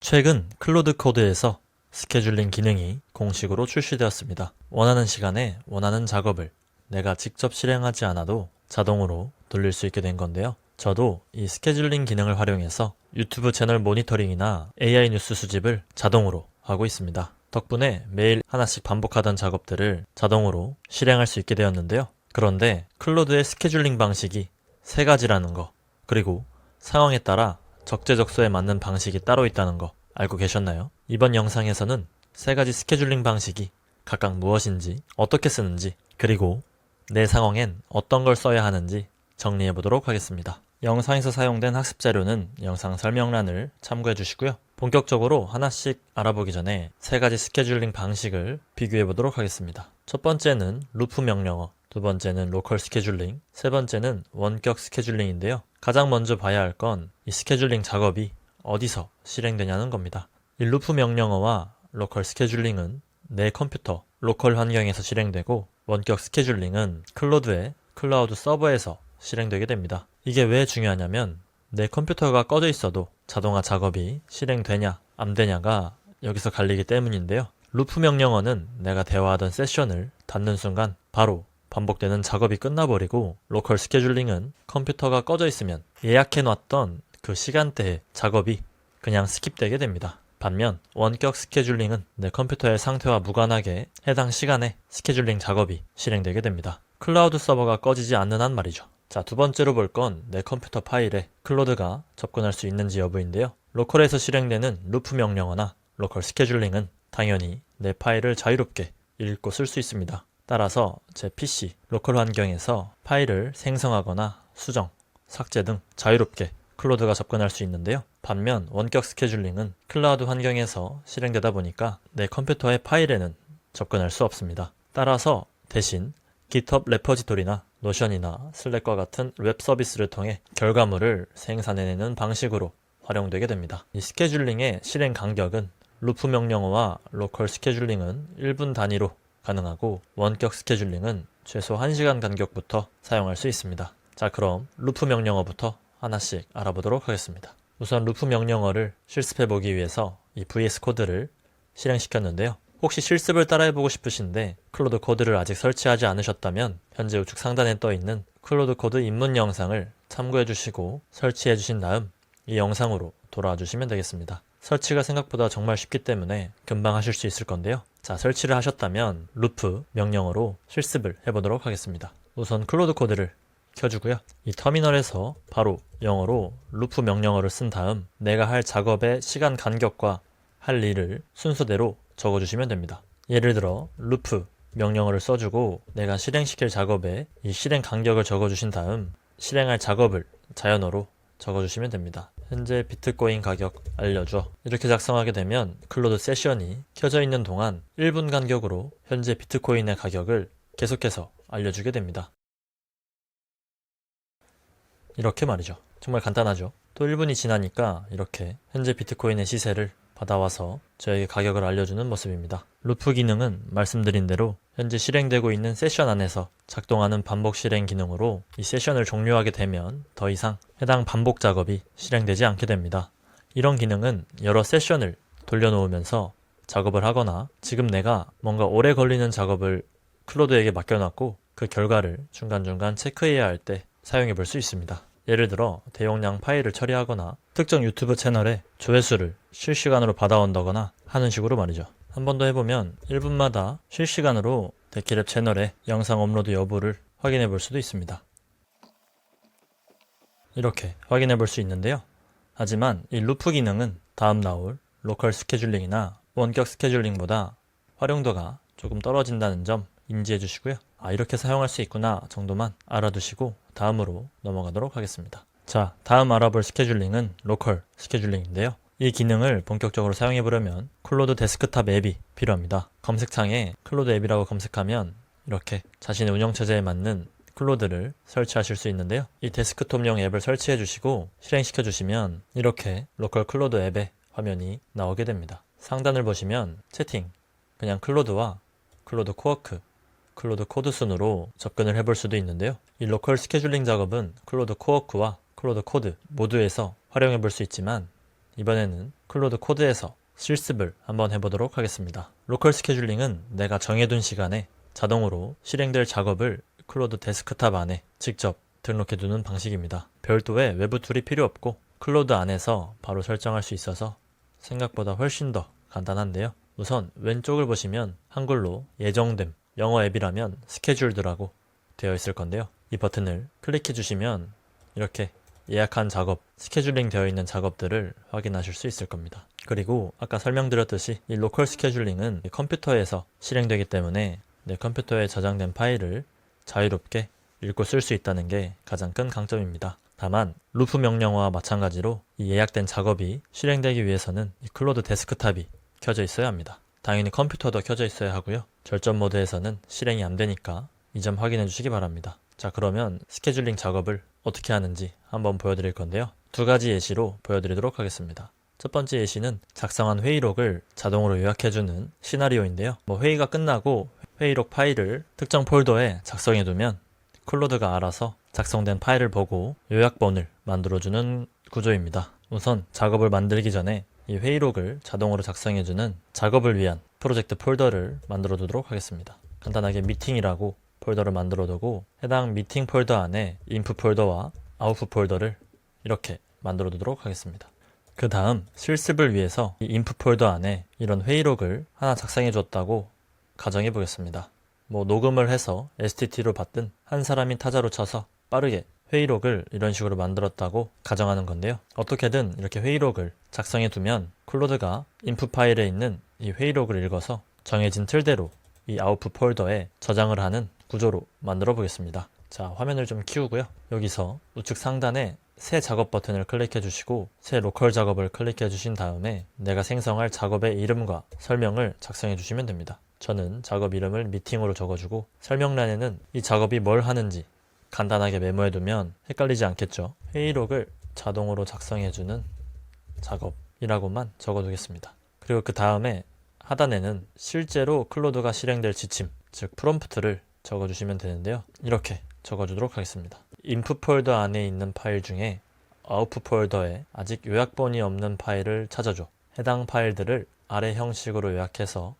최근 클로드 코드에서 스케줄링 기능이 공식으로 출시되었습니다. 원하는 시간에 원하는 작업을 내가 직접 실행하지 않아도 자동으로 돌릴 수 있게 된 건데요. 저도 이 스케줄링 기능을 활용해서 유튜브 채널 모니터링이나 AI 뉴스 수집을 자동으로 하고 있습니다. 덕분에 매일 하나씩 반복하던 작업들을 자동으로 실행할 수 있게 되었는데요. 그런데 클로드의 스케줄링 방식이 세 가지라는 거, 그리고 상황에 따라 적재적소에 맞는 방식이 따로 있다는 거 알고 계셨나요? 이번 영상에서는 세 가지 스케줄링 방식이 각각 무엇인지, 어떻게 쓰는지, 그리고 내 상황엔 어떤 걸 써야 하는지 정리해 보도록 하겠습니다. 영상에서 사용된 학습 자료는 영상 설명란을 참고해 주시고요. 본격적으로 하나씩 알아보기 전에 세 가지 스케줄링 방식을 비교해 보도록 하겠습니다. 첫 번째는 루프 명령어, 두 번째는 로컬 스케줄링, 세 번째는 원격 스케줄링인데요. 가장 먼저 봐야 할 건 이 스케줄링 작업이 어디서 실행되냐는 겁니다. 이 루프 명령어와 로컬 스케줄링은 내 컴퓨터, 로컬 환경에서 실행되고, 원격 스케줄링은 클로드의 클라우드 서버에서 실행되게 됩니다. 이게 왜 중요하냐면 내 컴퓨터가 꺼져 있어도 자동화 작업이 실행되냐 안 되냐가 여기서 갈리기 때문인데요. 루프 명령어는 내가 대화하던 세션을 닫는 순간 바로 반복되는 작업이 끝나버리고, 로컬 스케줄링은 컴퓨터가 꺼져 있으면 예약해놨던 그 시간대의 작업이 그냥 스킵되게 됩니다. 반면 원격 스케줄링은 내 컴퓨터의 상태와 무관하게 해당 시간에 스케줄링 작업이 실행되게 됩니다. 클라우드 서버가 꺼지지 않는 한 말이죠. 자, 두 번째로 볼 건 내 컴퓨터 파일에 클로드가 접근할 수 있는지 여부인데요. 로컬에서 실행되는 루프 명령어나 로컬 스케줄링은 당연히 내 파일을 자유롭게 읽고 쓸 수 있습니다. 따라서 제 PC, 로컬 환경에서 파일을 생성하거나 수정, 삭제 등 자유롭게 클로드가 접근할 수 있는데요. 반면 원격 스케줄링은 클라우드 환경에서 실행되다 보니까 내 컴퓨터의 파일에는 접근할 수 없습니다. 따라서 대신 GitHub 레포지토리나 노션이나 슬랙과 같은 웹 서비스를 통해 결과물을 생산해내는 방식으로 활용되게 됩니다. 이 스케줄링의 실행 간격은 루프 명령어와 로컬 스케줄링은 1분 단위로 가능하고, 원격 스케줄링은 최소 1시간 간격부터 사용할 수 있습니다. 자, 그럼 루프 명령어부터 하나씩 알아보도록 하겠습니다. 우선 루프 명령어를 실습해보기 위해서 이 VS 코드를 실행시켰는데요. 혹시 실습을 따라해보고 싶으신데 클로드 코드를 아직 설치하지 않으셨다면 현재 우측 상단에 떠있는 클로드 코드 입문 영상을 참고해주시고 설치해주신 다음 이 영상으로 돌아와 주시면 되겠습니다. 설치가 생각보다 정말 쉽기 때문에 금방 하실 수 있을 건데요. 자, 설치를 하셨다면 루프 명령어로 실습을 해보도록 하겠습니다. 우선 클로드 코드를 켜주고요. 이 터미널에서 바로 영어로 루프 명령어를 쓴 다음 내가 할 작업의 시간 간격과 할 일을 순서대로 적어주시면 됩니다. 예를 들어 루프 명령어를 써주고 내가 실행시킬 작업에 이 실행 간격을 적어주신 다음 실행할 작업을 자연어로 적어주시면 됩니다. 현재 비트코인 가격 알려줘. 이렇게 작성하게 되면 클로드 세션이 켜져 있는 동안 1분 간격으로 현재 비트코인의 가격을 계속해서 알려주게 됩니다. 이렇게 말이죠. 정말 간단하죠. 또 1분이 지나니까 이렇게 현재 비트코인의 시세를 받아와서 저에게 가격을 알려주는 모습입니다. 루프 기능은 말씀드린 대로 현재 실행되고 있는 세션 안에서 작동하는 반복 실행 기능으로 이 세션을 종료하게 되면 더 이상 해당 반복 작업이 실행되지 않게 됩니다. 이런 기능은 여러 세션을 돌려놓으면서 작업을 하거나 지금 내가 뭔가 오래 걸리는 작업을 클로드에게 맡겨놨고 그 결과를 중간중간 체크해야 할 때 사용해 볼 수 있습니다. 예를 들어 대용량 파일을 처리하거나 특정 유튜브 채널의 조회수를 실시간으로 받아온다거나 하는 식으로 말이죠. 한 번 더 해보면 1분마다 실시간으로 데키랩 채널의 영상 업로드 여부를 확인해 볼 수도 있습니다. 이렇게 확인해 볼 수 있는데요. 하지만 이 루프 기능은 다음 나올 로컬 스케줄링이나 원격 스케줄링보다 활용도가 조금 떨어진다는 점 인지해 주시고요. 이렇게 사용할 수 있구나 정도만 알아두시고 다음으로 넘어가도록 하겠습니다. 자, 다음 알아볼 스케줄링은 로컬 스케줄링인데요. 이 기능을 본격적으로 사용해 보려면 클로드 데스크탑 앱이 필요합니다. 검색창에 클로드 앱이라고 검색하면 이렇게 자신의 운영체제에 맞는 클로드를 설치하실 수 있는데요. 이 데스크톱용 앱을 설치해 주시고 실행시켜 주시면 이렇게 로컬 클로드 앱의 화면이 나오게 됩니다. 상단을 보시면 채팅, 그냥 클로드와 클로드 코워크, 클로드 코드 순으로 접근을 해볼 수도 있는데요. 이 로컬 스케줄링 작업은 클로드 코워크와 클로드 코드 모두에서 활용해 볼 수 있지만 이번에는 클로드 코드에서 실습을 한번 해보도록 하겠습니다. 로컬 스케줄링은 내가 정해둔 시간에 자동으로 실행될 작업을 클로드 데스크탑 안에 직접 등록해두는 방식입니다. 별도의 외부 툴이 필요 없고 클로드 안에서 바로 설정할 수 있어서 생각보다 훨씬 더 간단한데요. 우선 왼쪽을 보시면 한글로 예정됨, 영어 앱이라면 스케줄드라고 되어 있을 건데요. 이 버튼을 클릭해 주시면 이렇게 예약한 작업, 스케줄링 되어 있는 작업들을 확인하실 수 있을 겁니다. 그리고 아까 설명드렸듯이 이 로컬 스케줄링은 컴퓨터에서 실행되기 때문에 내 컴퓨터에 저장된 파일을 자유롭게 읽고 쓸 수 있다는 게 가장 큰 강점입니다. 다만 루프 명령어와 마찬가지로 이 예약된 작업이 실행되기 위해서는 이 클로드 데스크탑이 켜져 있어야 합니다. 당연히 컴퓨터도 켜져 있어야 하고요. 절전 모드에서는 실행이 안 되니까 이 점 확인해 주시기 바랍니다. 자, 그러면 스케줄링 작업을 어떻게 하는지 한번 보여드릴 건데요. 두 가지 예시로 보여드리도록 하겠습니다. 첫 번째 예시는 작성한 회의록을 자동으로 요약해주는 시나리오인데요. 회의가 끝나고 회의록 파일을 특정 폴더에 작성해두면 클로드가 알아서 작성된 파일을 보고 요약본을 만들어주는 구조입니다. 우선 작업을 만들기 전에 이 회의록을 자동으로 작성해주는 작업을 위한 프로젝트 폴더를 만들어 두도록 하겠습니다. 간단하게 미팅이라고 폴더를 만들어 두고 해당 미팅 폴더 안에 인풋 폴더와 아웃풋 폴더를 이렇게 만들어 두도록 하겠습니다. 그 다음 실습을 위해서 이 인풋 폴더 안에 이런 회의록을 하나 작성해 줬다고 가정해 보겠습니다. 녹음을 해서 STT로 받든 한 사람이 타자로 쳐서 빠르게 회의록을 이런 식으로 만들었다고 가정하는 건데요. 어떻게든 이렇게 회의록을 작성해 두면 클로드가 인풋 파일에 있는 이 회의록을 읽어서 정해진 틀대로 이 아웃풋 폴더에 저장을 하는 구조로 만들어 보겠습니다. 자, 화면을 좀 키우고요. 여기서 우측 상단에 새 작업 버튼을 클릭해 주시고 새 로컬 작업을 클릭해 주신 다음에 내가 생성할 작업의 이름과 설명을 작성해 주시면 됩니다. 저는 작업 이름을 미팅으로 적어주고 설명란에는 이 작업이 뭘 하는지 간단하게 메모해두면 헷갈리지 않겠죠. 회의록을 자동으로 작성해주는 작업이라고만 적어두겠습니다. 그리고 그 다음에 하단에는 실제로 클로드가 실행될 지침, 즉 프롬프트를 적어주시면 되는데요. 이렇게 적어주도록 하겠습니다. 인풋 폴더 안에 있는 파일 중에 아웃풋 폴더에 아직 요약본이 없는 파일을 찾아줘. 해당 파일들을 아래 형식으로 요약해서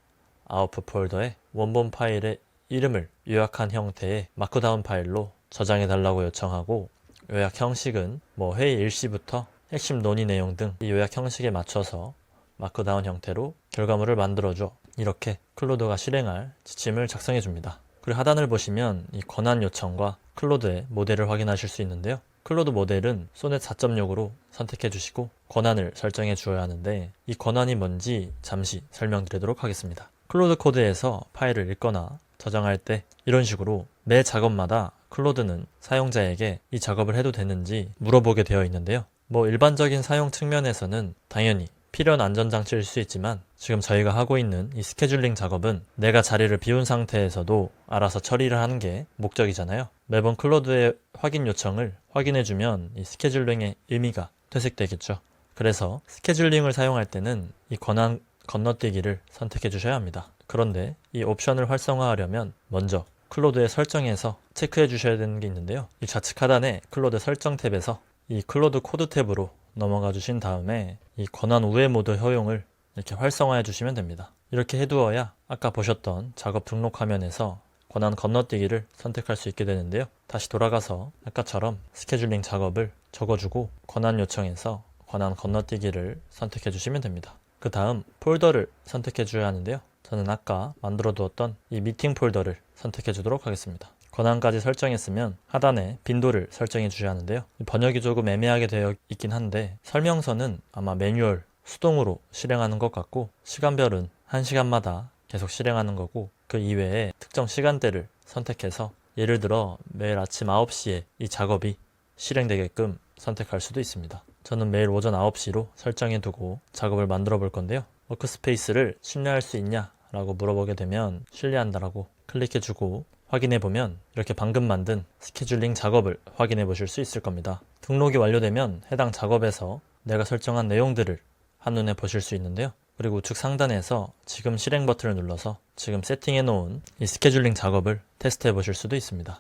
아웃풋 폴더에 원본 파일의 이름을 요약한 형태의 마크다운 파일로 저장해 달라고 요청하고 요약 형식은 회의 일시부터 핵심 논의 내용 등 이 요약 형식에 맞춰서 마크다운 형태로 결과물을 만들어줘. 이렇게 클로드가 실행할 지침을 작성해 줍니다. 그리고 하단을 보시면 이 권한 요청과 클로드의 모델을 확인하실 수 있는데요. 클로드 모델은 소넷 4.6으로 선택해 주시고 권한을 설정해 주어야 하는데 이 권한이 뭔지 잠시 설명드리도록 하겠습니다. 클로드 코드에서 파일을 읽거나 저장할 때 이런 식으로 매 작업마다 클로드는 사용자에게 이 작업을 해도 되는지 물어보게 되어 있는데요. 일반적인 사용 측면에서는 당연히 필요한 안전장치일 수 있지만 지금 저희가 하고 있는 이 스케줄링 작업은 내가 자리를 비운 상태에서도 알아서 처리를 하는 게 목적이잖아요. 매번 클로드의 확인 요청을 확인해주면 이 스케줄링의 의미가 퇴색되겠죠. 그래서 스케줄링을 사용할 때는 이 권한 건너뛰기를 선택해 주셔야 합니다. 그런데 이 옵션을 활성화하려면 먼저 클로드의 설정에서 체크해 주셔야 되는 게 있는데요. 이 좌측 하단에 클로드 설정 탭에서 이 클로드 코드 탭으로 넘어가 주신 다음에 이 권한 우회 모드 허용을 이렇게 활성화해 주시면 됩니다. 이렇게 해두어야 아까 보셨던 작업 등록 화면에서 권한 건너뛰기를 선택할 수 있게 되는데요. 다시 돌아가서 아까처럼 스케줄링 작업을 적어주고 권한 요청에서 권한 건너뛰기를 선택해 주시면 됩니다. 그 다음 폴더를 선택해 줘야 하는데요. 저는 아까 만들어 두었던 이 미팅 폴더를 선택해 주도록 하겠습니다. 권한까지 설정했으면 하단에 빈도를 설정해 주셔야 하는데요. 번역이 조금 애매하게 되어 있긴 한데 설명서는 아마 매뉴얼 수동으로 실행하는 것 같고 시간별은 1시간마다 계속 실행하는 거고 그 이외에 특정 시간대를 선택해서 예를 들어 매일 아침 9시에 이 작업이 실행되게끔 선택할 수도 있습니다. 저는 매일 오전 9시로 설정해 두고 작업을 만들어 볼 건데요. 워크스페이스를 신뢰할 수 있냐? 라고 물어보게 되면 신뢰한다라고 클릭해 주고 확인해 보면 이렇게 방금 만든 스케줄링 작업을 확인해 보실 수 있을 겁니다. 등록이 완료되면 해당 작업에서 내가 설정한 내용들을 한눈에 보실 수 있는데요. 그리고 우측 상단에서 지금 실행 버튼을 눌러서 지금 세팅해 놓은 이 스케줄링 작업을 테스트해 보실 수도 있습니다.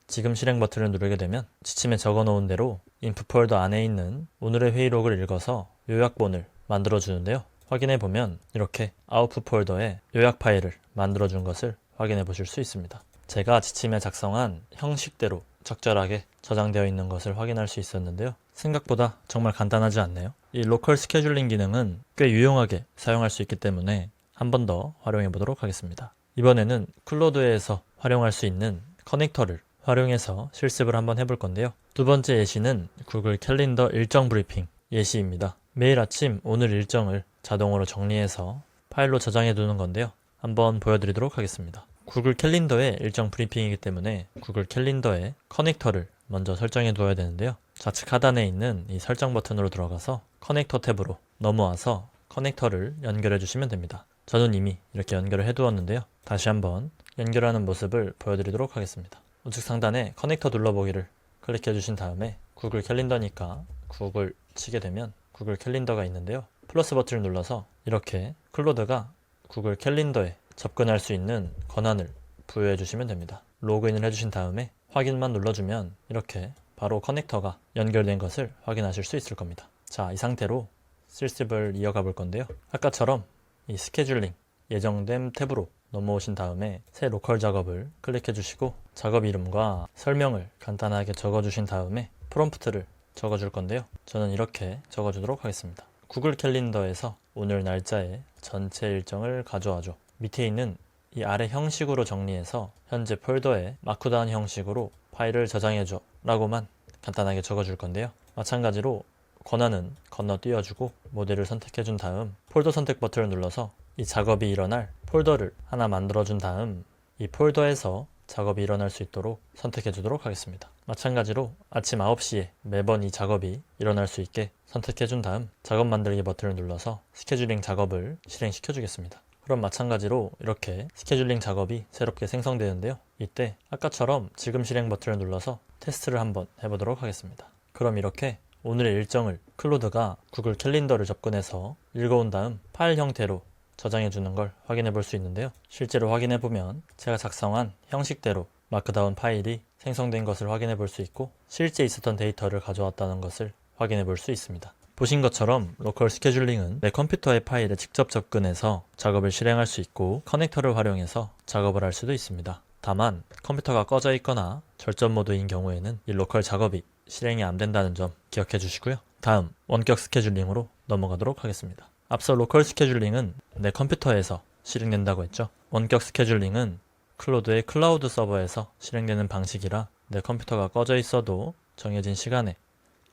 지금 실행 버튼을 누르게 되면 지침에 적어 놓은 대로 인풋 폴더 안에 있는 오늘의 회의록을 읽어서 요약본을 만들어 주는데요. 확인해 보면 이렇게 아웃풋 폴더에 요약 파일을 만들어 준 것을 확인해 보실 수 있습니다. 제가 지침에 작성한 형식대로 적절하게 저장되어 있는 것을 확인할 수 있었는데요. 생각보다 정말 간단하지 않네요. 이 로컬 스케줄링 기능은 꽤 유용하게 사용할 수 있기 때문에 한 번 더 활용해 보도록 하겠습니다. 이번에는 클로드에서 활용할 수 있는 커넥터를 활용해서 실습을 한번 해볼 건데요. 두 번째 예시는 구글 캘린더 일정 브리핑 예시입니다. 매일 아침 오늘 일정을 자동으로 정리해서 파일로 저장해 두는 건데요. 한번 보여드리도록 하겠습니다. 구글 캘린더의 일정 브리핑이기 때문에 구글 캘린더에 커넥터를 먼저 설정해 두어야 되는데요. 좌측 하단에 있는 이 설정 버튼으로 들어가서 커넥터 탭으로 넘어와서 커넥터를 연결해 주시면 됩니다. 저는 이미 이렇게 연결을 해 두었는데요. 다시 한번 연결하는 모습을 보여드리도록 하겠습니다. 우측 상단에 커넥터 눌러보기를 클릭해 주신 다음에 구글 캘린더니까 구글 치게 되면 구글 캘린더가 있는데요. 플러스 버튼을 눌러서 이렇게 클로드가 구글 캘린더에 접근할 수 있는 권한을 부여해 주시면 됩니다. 로그인을 해주신 다음에 확인만 눌러주면 이렇게 바로 커넥터가 연결된 것을 확인하실 수 있을 겁니다. 자, 이 상태로 실습을 이어가 볼 건데요. 아까처럼 이 스케줄링 예정됨 탭으로 넘어오신 다음에 새 로컬 작업을 클릭해 주시고 작업 이름과 설명을 간단하게 적어 주신 다음에 프롬프트를 적어 줄 건데요. 저는 이렇게 적어 주도록 하겠습니다. 구글 캘린더에서 오늘 날짜에 전체 일정을 가져와줘. 밑에 있는 이 아래 형식으로 정리해서 현재 폴더에 마크다운 형식으로 파일을 저장해줘 라고만 간단하게 적어 줄 건데요. 마찬가지로 권한은 건너뛰어주고 모델을 선택해 준 다음 폴더 선택 버튼을 눌러서 이 작업이 일어날 폴더를 하나 만들어 준 다음 이 폴더에서 작업이 일어날 수 있도록 선택해 주도록 하겠습니다. 마찬가지로 아침 9시에 매번 이 작업이 일어날 수 있게 선택해 준 다음 작업 만들기 버튼을 눌러서 스케줄링 작업을 실행시켜 주겠습니다. 그럼 마찬가지로 이렇게 스케줄링 작업이 새롭게 생성되는데요. 이때 아까처럼 지금 실행 버튼을 눌러서 테스트를 한번 해보도록 하겠습니다. 그럼 이렇게 오늘의 일정을 클로드가 구글 캘린더를 접근해서 읽어온 다음 파일 형태로 저장해 주는 걸 확인해 볼 수 있는데요. 실제로 확인해 보면 제가 작성한 형식대로 마크다운 파일이 생성된 것을 확인해 볼 수 있고 실제 있었던 데이터를 가져왔다는 것을 확인해 볼 수 있습니다. 보신 것처럼 로컬 스케줄링은 내 컴퓨터의 파일에 직접 접근해서 작업을 실행할 수 있고 커넥터를 활용해서 작업을 할 수도 있습니다. 다만 컴퓨터가 꺼져 있거나 절전 모드인 경우에는 이 로컬 작업이 실행이 안 된다는 점 기억해 주시고요. 다음 원격 스케줄링으로 넘어가도록 하겠습니다. 앞서 로컬 스케줄링은 내 컴퓨터에서 실행된다고 했죠. 원격 스케줄링은 클로드의 클라우드 서버에서 실행되는 방식이라 내 컴퓨터가 꺼져 있어도 정해진 시간에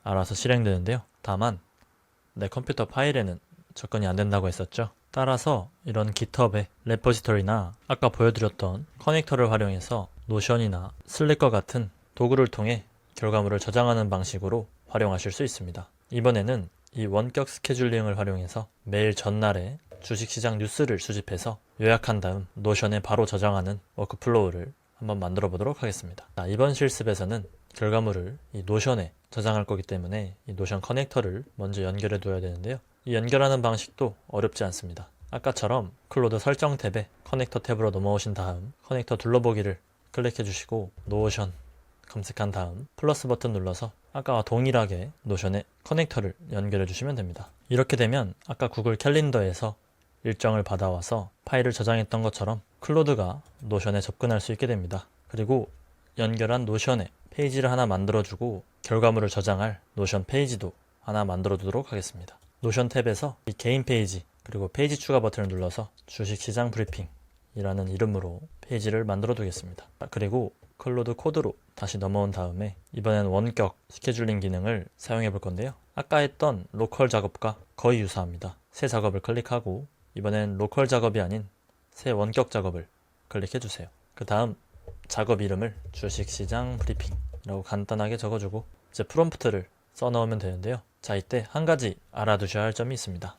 알아서 실행되는데요. 다만 내 컴퓨터 파일에는 접근이 안 된다고 했었죠. 따라서 이런 GitHub의 레포지터리나 아까 보여드렸던 커넥터를 활용해서 노션이나 슬랙과 같은 도구를 통해 결과물을 저장하는 방식으로 활용하실 수 있습니다. 이번에는 이 원격 스케줄링을 활용해서 매일 전날에 주식시장 뉴스를 수집해서 요약한 다음 노션에 바로 저장하는 워크플로우를 한번 만들어 보도록 하겠습니다. 자, 이번 실습에서는 결과물을 이 노션에 저장할 거기 때문에 이 노션 커넥터를 먼저 연결해 둬야 되는데요. 이 연결하는 방식도 어렵지 않습니다. 아까처럼 클로드 설정 탭에 커넥터 탭으로 넘어오신 다음 커넥터 둘러보기를 클릭해 주시고 노션 검색한 다음 플러스 버튼 눌러서 아까와 동일하게 노션에 커넥터를 연결해 주시면 됩니다. 이렇게 되면 아까 구글 캘린더에서 일정을 받아와서 파일을 저장했던 것처럼 클로드가 노션에 접근할 수 있게 됩니다. 그리고 연결한 노션에 페이지를 하나 만들어주고 결과물을 저장할 노션 페이지도 하나 만들어 두도록 하겠습니다. 노션 탭에서 이 개인 페이지 그리고 페이지 추가 버튼을 눌러서 주식시장 브리핑이라는 이름으로 페이지를 만들어 두겠습니다. 그리고 클로드 코드로 다시 넘어온 다음에 이번엔 원격 스케줄링 기능을 사용해 볼 건데요. 아까 했던 로컬 작업과 거의 유사합니다. 새 작업을 클릭하고 이번엔 로컬 작업이 아닌 새 원격 작업을 클릭해 주세요. 그 다음 작업 이름을 주식시장 브리핑이라고 간단하게 적어주고 이제 프롬프트를 써넣으면 되는데요. 자, 이때 한 가지 알아두셔야 할 점이 있습니다.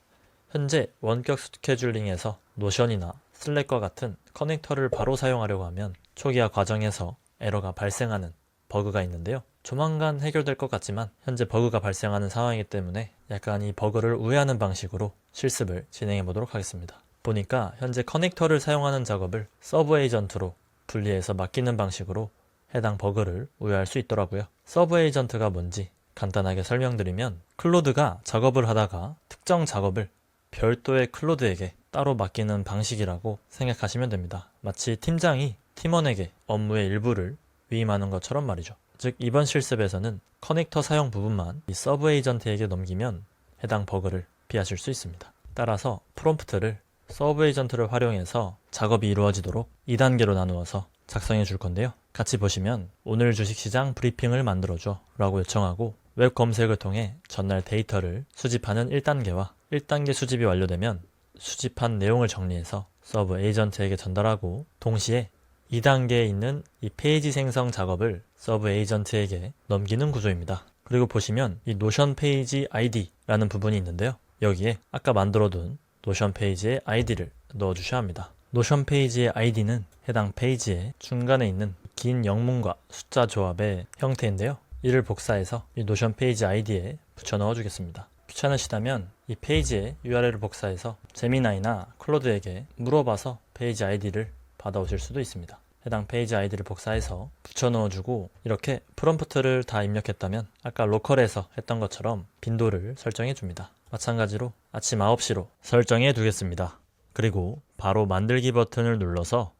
현재 원격 스케줄링에서 노션이나 슬랙과 같은 커넥터를 바로 사용하려고 하면 초기화 과정에서 에러가 발생하는 버그가 있는데요. 조만간 해결될 것 같지만 현재 버그가 발생하는 상황이기 때문에 약간 이 버그를 우회하는 방식으로 실습을 진행해 보도록 하겠습니다. 보니까 현재 커넥터를 사용하는 작업을 서브 에이전트로 분리해서 맡기는 방식으로 해당 버그를 우회할 수 있더라고요. 서브 에이전트가 뭔지 간단하게 설명드리면 클로드가 작업을 하다가 특정 작업을 별도의 클로드에게 따로 맡기는 방식이라고 생각하시면 됩니다. 마치 팀장이 팀원에게 업무의 일부를 위임하는 것처럼 말이죠. 즉 이번 실습에서는 커넥터 사용 부분만 이 서브 에이전트에게 넘기면 해당 버그를 피하실 수 있습니다. 따라서 프롬프트를 서브 에이전트를 활용해서 작업이 이루어지도록 2단계로 나누어서 작성해 줄 건데요. 같이 보시면 오늘 주식시장 브리핑을 만들어줘 라고 요청하고 웹 검색을 통해 전날 데이터를 수집하는 1단계와 1단계 수집이 완료되면 수집한 내용을 정리해서 서브 에이전트에게 전달하고 동시에 2단계에 있는 이 페이지 생성 작업을 서브 에이전트에게 넘기는 구조입니다. 그리고 보시면 이 노션 페이지 아이디라는 부분이 있는데요. 여기에 아까 만들어둔 노션 페이지의 아이디를 넣어주셔야 합니다. 노션 페이지의 아이디는 해당 페이지의 중간에 있는 긴 영문과 숫자 조합의 형태인데요. 이를 복사해서 이 노션 페이지 아이디에 붙여 넣어주겠습니다. 귀찮으시다면 이 페이지의 URL을 복사해서 제미나이나 클로드에게 물어봐서 페이지 아이디를 받아오실 수도 있습니다. 해당 페이지 아이디를 복사해서 붙여 넣어주고 이렇게 프롬프트를 다 입력했다면 아까 로컬에서 했던 것처럼 빈도를 설정해 줍니다. 마찬가지로 아침 9시로 설정해 두겠습니다. 그리고 바로 만들기 버튼을 눌러서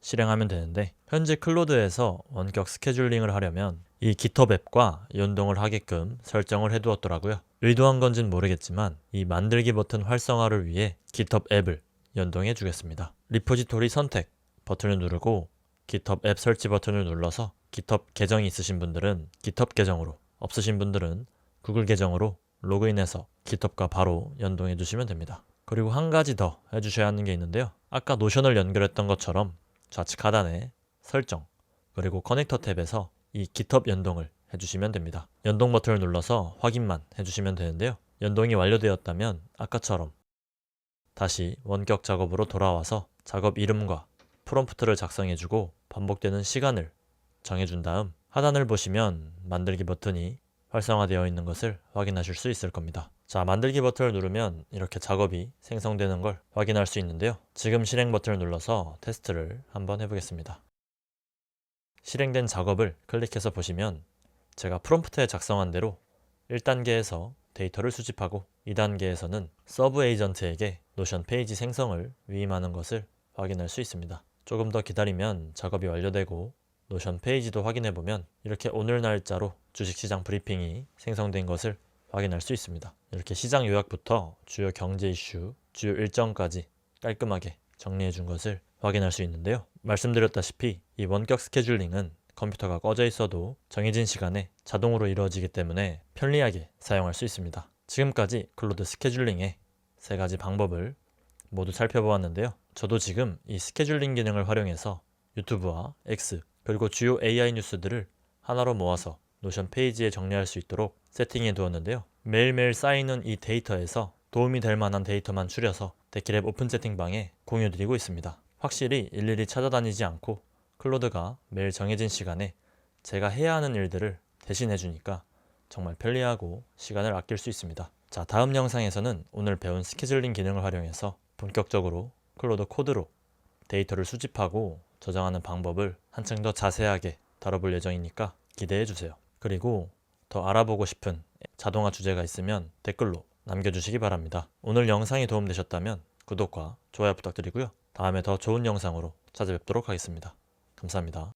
실행하면 되는데 현재 클로드에서 원격 스케줄링을 하려면 이 GitHub 앱과 연동을 하게끔 설정을 해두었더라고요. 의도한 건진 모르겠지만 이 만들기 버튼 활성화를 위해 GitHub 앱을 연동해 주겠습니다. 리포지토리 선택 버튼을 누르고 GitHub 앱 설치 버튼을 눌러서 GitHub 계정이 있으신 분들은 GitHub 계정으로, 없으신 분들은 구글 계정으로 로그인해서 GitHub과 바로 연동해 주시면 됩니다. 그리고 한 가지 더 해주셔야 하는 게 있는데요. 아까 노션을 연결했던 것처럼 좌측 하단에 설정, 그리고 커넥터 탭에서 이 GitHub 연동을 해주시면 됩니다. 연동 버튼을 눌러서 확인만 해주시면 되는데요. 연동이 완료되었다면 아까처럼 다시 원격 작업으로 돌아와서 작업 이름과 프롬프트를 작성해주고 반복되는 시간을 정해준 다음 하단을 보시면 만들기 버튼이 활성화되어 있는 것을 확인하실 수 있을 겁니다. 자, 만들기 버튼을 누르면 이렇게 작업이 생성되는 걸 확인할 수 있는데요. 지금 실행 버튼을 눌러서 테스트를 한번 해보겠습니다. 실행된 작업을 클릭해서 보시면 제가 프롬프트에 작성한 대로 1단계에서 데이터를 수집하고 2단계에서는 서브 에이전트에게 노션 페이지 생성을 위임하는 것을 확인할 수 있습니다. 조금 더 기다리면 작업이 완료되고 노션 페이지도 확인해보면 이렇게 오늘 날짜로 주식시장 브리핑이 생성된 것을 확인할 수 있습니다. 이렇게 시장 요약부터 주요 경제 이슈, 주요 일정까지 깔끔하게 정리해 준 것을 확인할 수 있는데요. 말씀드렸다시피 이 원격 스케줄링은 컴퓨터가 꺼져 있어도 정해진 시간에 자동으로 이루어지기 때문에 편리하게 사용할 수 있습니다. 지금까지 클로드 스케줄링의 3가지 방법을 모두 살펴보았는데요. 저도 지금 이 스케줄링 기능을 활용해서 유튜브와 X 그리고 주요 AI 뉴스들을 하나로 모아서 노션 페이지에 정리할 수 있도록 세팅해 두었는데요. 매일매일 쌓이는 이 데이터에서 도움이 될 만한 데이터만 추려서 데키랩 오픈 채팅방에 공유드리고 있습니다. 확실히 일일이 찾아다니지 않고 클로드가 매일 정해진 시간에 제가 해야 하는 일들을 대신해 주니까 정말 편리하고 시간을 아낄 수 있습니다. 자, 다음 영상에서는 오늘 배운 스케줄링 기능을 활용해서 본격적으로 클로드 코드로 데이터를 수집하고 저장하는 방법을 한층 더 자세하게 다뤄볼 예정이니까 기대해 주세요. 그리고 더 알아보고 싶은 자동화 주제가 있으면 댓글로 남겨주시기 바랍니다. 오늘 영상이 도움되셨다면 구독과 좋아요 부탁드리고요. 다음에 더 좋은 영상으로 찾아뵙도록 하겠습니다. 감사합니다.